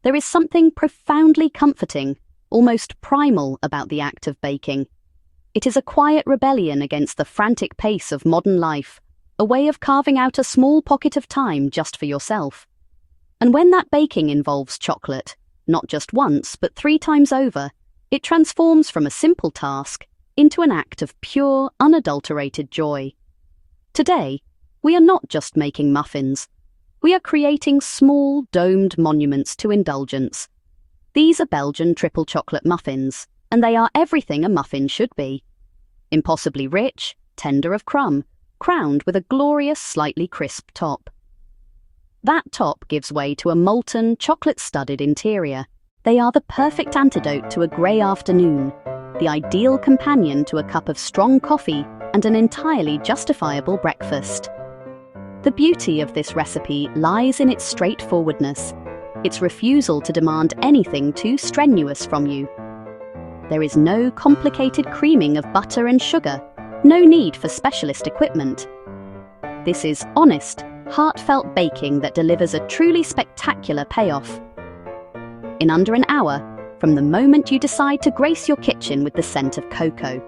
There is something profoundly comforting, almost primal about the act of baking. It is a quiet rebellion against the frantic pace of modern life, a way of carving out a small pocket of time just for yourself. And when that baking involves chocolate, not just once but 3 times over, it transforms from a simple task into an act of pure, unadulterated joy. Today, we are not just making muffins. We are creating small, domed monuments to indulgence. These are Belgian Triple Chocolate Muffins, and they are everything a muffin should be. Impossibly rich, tender of crumb, crowned with a glorious, slightly crisp top. That top gives way to a molten, chocolate-studded interior. They are the perfect antidote to a grey afternoon, the ideal companion to a cup of strong coffee and an entirely justifiable breakfast. The beauty of this recipe lies in its straightforwardness, its refusal to demand anything too strenuous from you. There is no complicated creaming of butter and sugar, no need for specialist equipment. This is honest, heartfelt baking that delivers a truly spectacular payoff. In under an hour, from the moment you decide to grace your kitchen with the scent of cocoa,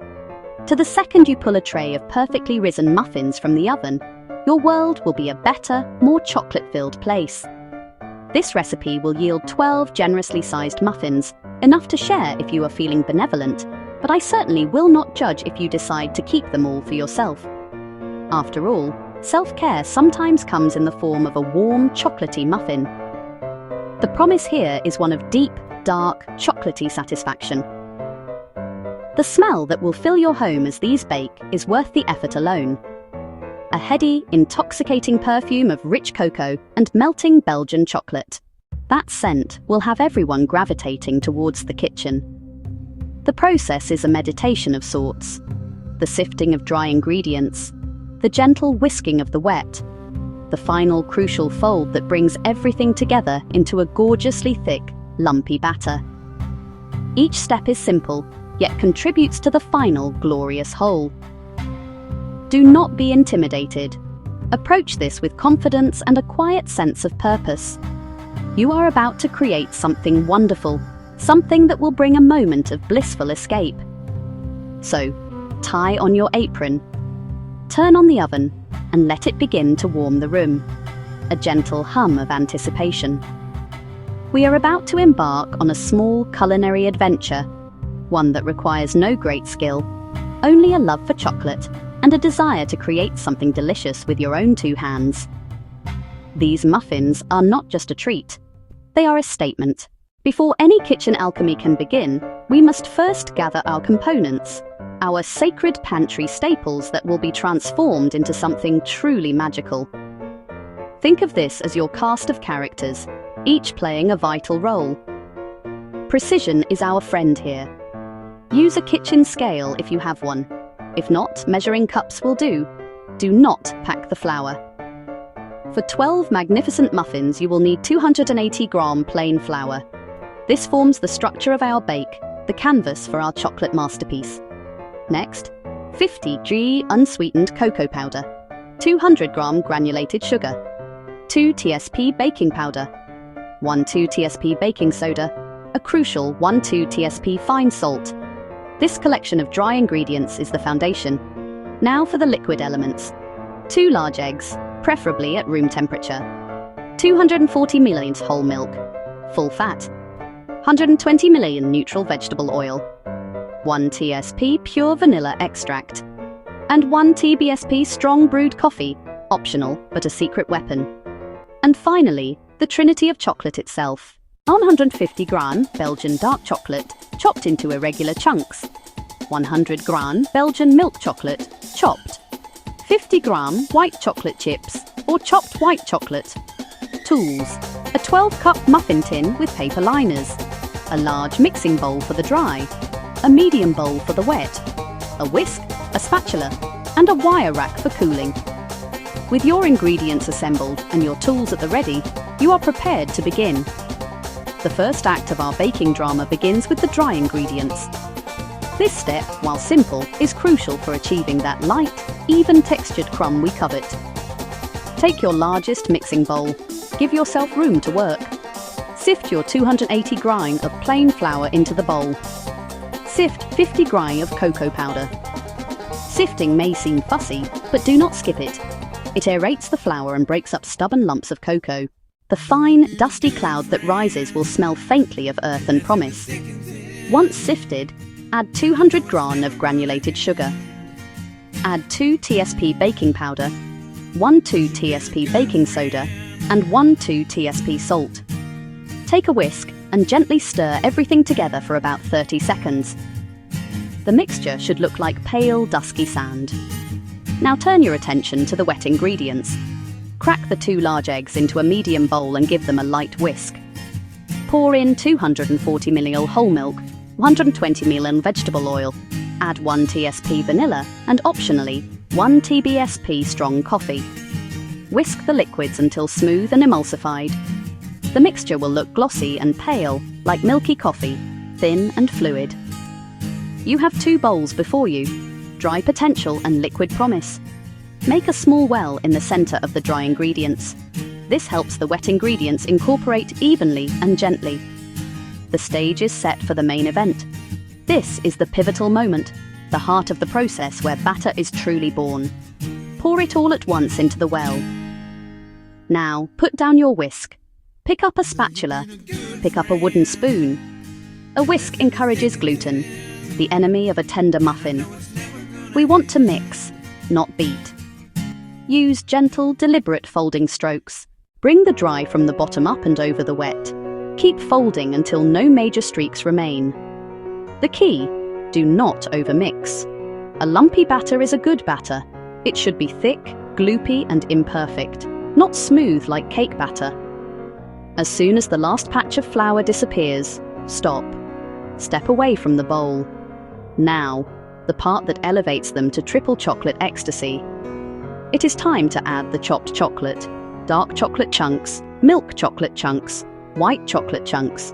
to the second you pull a tray of perfectly risen muffins from the oven, your world will be a better, more chocolate-filled place. This recipe will yield 12 generously sized muffins, enough to share if you are feeling benevolent, but I certainly will not judge if you decide to keep them all for yourself. After all, self-care sometimes comes in the form of a warm, chocolatey muffin. The promise here is one of deep, dark, chocolatey satisfaction. The smell that will fill your home as these bake is worth the effort alone. A heady, intoxicating perfume of rich cocoa and melting Belgian chocolate. That scent will have everyone gravitating towards the kitchen. The process is a meditation of sorts. The sifting of dry ingredients, the gentle whisking of the wet, the final crucial fold that brings everything together into a gorgeously thick, lumpy batter. Each step is simple, yet contributes to the final glorious whole. Do not be intimidated. Approach this with confidence and a quiet sense of purpose. You are about to create something wonderful, something that will bring a moment of blissful escape. So, tie on your apron, turn on the oven, and let it begin to warm the room. A gentle hum of anticipation. We are about to embark on a small culinary adventure, one that requires no great skill, only a love for chocolate and a desire to create something delicious with your own 2 hands. These muffins are not just a treat, they are a statement. Before any kitchen alchemy can begin, we must first gather our components, our sacred pantry staples that will be transformed into something truly magical. Think of this as your cast of characters, each playing a vital role. Precision is our friend here. Use a kitchen scale if you have one. If not, measuring cups will do. Do not pack the flour. For 12 magnificent muffins, you will need 280-gram plain flour. This forms the structure of our bake, the canvas for our chocolate masterpiece. Next, 50 g unsweetened cocoa powder, 200-gram granulated sugar, 2 TSP baking powder, 1/2 TSP baking soda, a crucial 1/2 TSP fine salt. This collection of dry ingredients is the foundation. Now for the liquid elements. 2 large eggs, preferably at room temperature. 240 ml whole milk, full fat. 120 ml neutral vegetable oil. 1 TSP pure vanilla extract. And 1 TBSP strong brewed coffee, optional but a secret weapon. And finally, the trinity of chocolate itself. 150-gram Belgian dark chocolate, chopped into irregular chunks. 100-gram Belgian milk chocolate, chopped. 50-gram white chocolate chips, or chopped white chocolate. Tools: a 12-cup muffin tin with paper liners, a large mixing bowl for the dry, a medium bowl for the wet, a whisk, a spatula, and a wire rack for cooling. With your ingredients assembled and your tools at the ready, you are prepared to begin. The first act of our baking drama begins with the dry ingredients. This step, while simple, is crucial for achieving that light, even textured crumb we covet. Take your largest mixing bowl. Give yourself room to work. Sift your 280 g of plain flour into the bowl. Sift 50 g of cocoa powder. Sifting may seem fussy, but do not skip it. It aerates the flour and breaks up stubborn lumps of cocoa. The fine, dusty cloud that rises will smell faintly of earth and promise. Once sifted, add 200 g of granulated sugar. Add 2 TSP baking powder, 1 2 TSP baking soda, and 1 2 TSP salt. Take a whisk and gently stir everything together for about 30 seconds. The mixture should look like pale, dusky sand. Now turn your attention to the wet ingredients. Crack the 2 large eggs into a medium bowl and give them a light whisk. Pour in 240 ml whole milk, 120 ml vegetable oil, add 1 TSP vanilla and optionally 1 TBSP strong coffee. Whisk the liquids until smooth and emulsified. The mixture will look glossy and pale, like milky coffee, thin and fluid. You have 2 bowls before you, dry potential and liquid promise. Make a small well in the center of the dry ingredients. This helps the wet ingredients incorporate evenly and gently. The stage is set for the main event. This is the pivotal moment, the heart of the process where batter is truly born. Pour it all at once into the well. Now, put down your whisk. Pick up a spatula. Pick up a wooden spoon. A whisk encourages gluten, the enemy of a tender muffin. We want to mix, not beat. Use gentle, deliberate folding strokes. Bring the dry from the bottom up and over the wet. Keep folding until no major streaks remain. The key: do not overmix. A lumpy batter is a good batter. It should be thick, gloopy, and imperfect, not smooth like cake batter. As soon as the last patch of flour disappears, stop. Step away from the bowl. Now, the part that elevates them to triple chocolate ecstasy. It is time to add the chopped chocolate, dark chocolate chunks, milk chocolate chunks, white chocolate chunks.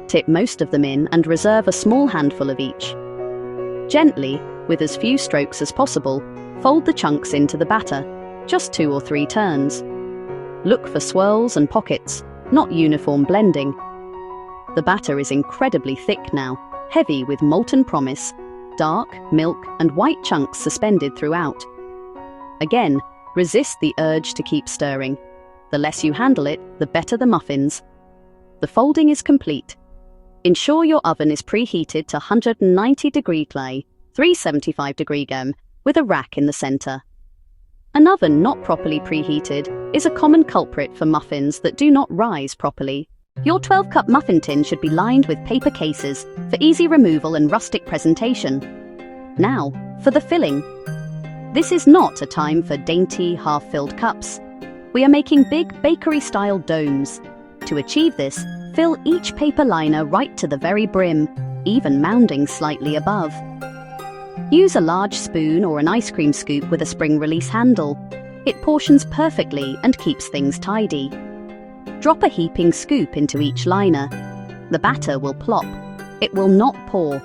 Tip most of them in and reserve a small handful of each. Gently, with as few strokes as possible, fold the chunks into the batter, just 2 or 3 turns. Look for swirls and pockets, not uniform blending. The batter is incredibly thick now, heavy with molten promise, dark, milk, and white chunks suspended throughout. Again, resist the urge to keep stirring. The less you handle it, the better the muffins. The folding is complete. Ensure your oven is preheated to 190-degree clay, 375-degree gem, with a rack in the center. An oven not properly preheated is a common culprit for muffins that do not rise properly. Your 12-cup muffin tin should be lined with paper cases for easy removal and rustic presentation. Now, for the filling. This is not a time for dainty, half-filled cups. We are making big bakery-style domes. To achieve this, fill each paper liner right to the very brim, even mounding slightly above. Use a large spoon or an ice cream scoop with a spring-release handle. It portions perfectly and keeps things tidy. Drop a heaping scoop into each liner. The batter will plop. It will not pour.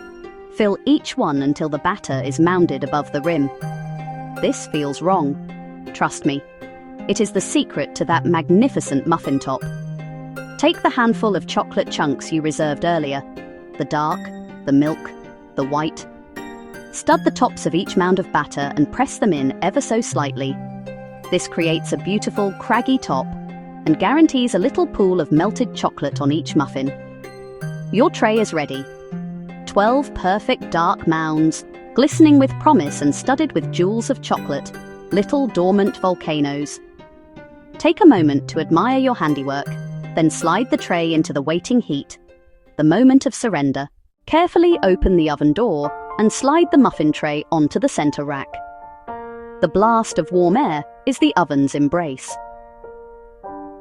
Fill each one until the batter is mounded above the rim. This feels wrong. Trust me. It is the secret to that magnificent muffin top. Take the handful of chocolate chunks you reserved earlier, the dark, the milk, the white. Stud the tops of each mound of batter and press them in ever so slightly. This creates a beautiful, craggy top and guarantees a little pool of melted chocolate on each muffin. Your tray is ready. 12 perfect dark mounds, glistening with promise and studded with jewels of chocolate, little dormant volcanoes. Take a moment to admire your handiwork, then slide the tray into the waiting heat. The moment of surrender. Carefully open the oven door and slide the muffin tray onto the center rack. The blast of warm air is the oven's embrace.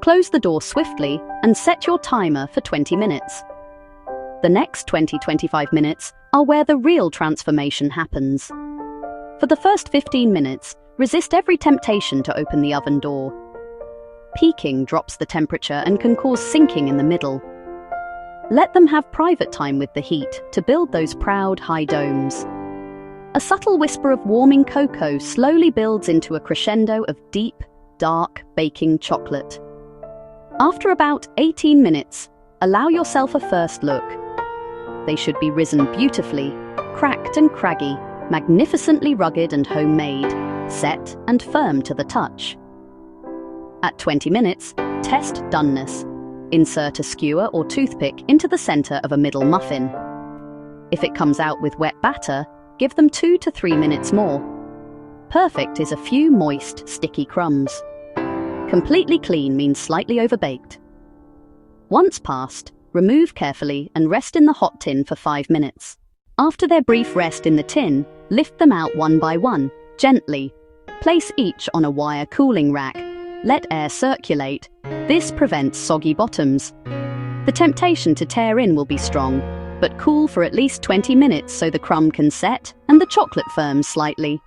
Close the door swiftly and set your timer for 20 minutes. The next 20-25 minutes are where the real transformation happens. For the first 15 minutes, resist every temptation to open the oven door. Peaking drops the temperature and can cause sinking in the middle. Let them have private time with the heat to build those proud high domes. A subtle whisper of warming cocoa slowly builds into a crescendo of deep, dark baking chocolate. After about 18 minutes, Allow yourself a first look. They should be risen beautifully, cracked and craggy, magnificently rugged and homemade, set and firm to the touch. At 20 minutes, test doneness. Insert a skewer or toothpick into the center of a middle muffin. If it comes out with wet batter, give them 2 to 3 minutes more. Perfect is a few moist, sticky crumbs. Completely clean means slightly overbaked. Once passed, remove carefully and rest in the hot tin for 5 minutes. After their brief rest in the tin, lift them out one by one, gently. Place each on a wire cooling rack. Let air circulate. This prevents soggy bottoms. The temptation to tear in will be strong, but cool for at least 20 minutes so the crumb can set and the chocolate firms slightly.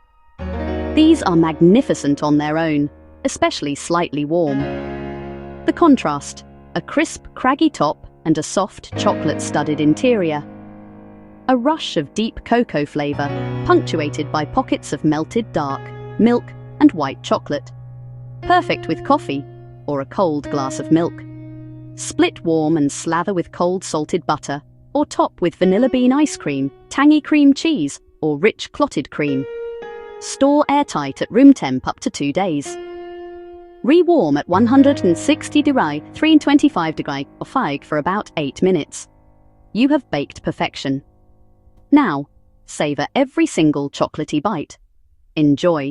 These are magnificent on their own, especially slightly warm. The contrast: a crisp, craggy top and a soft, chocolate-studded interior. A rush of deep cocoa flavor, punctuated by pockets of melted dark, milk and white chocolate. Perfect with coffee or a cold glass of milk. Split warm and slather with cold salted butter, or top with vanilla bean ice cream, tangy cream cheese, or rich clotted cream. Store airtight at room temp up to 2 days. Re-warm at 160 degrees, 325 degrees or fig for about 8 minutes. You have baked perfection. Now, savor every single chocolatey bite. Enjoy.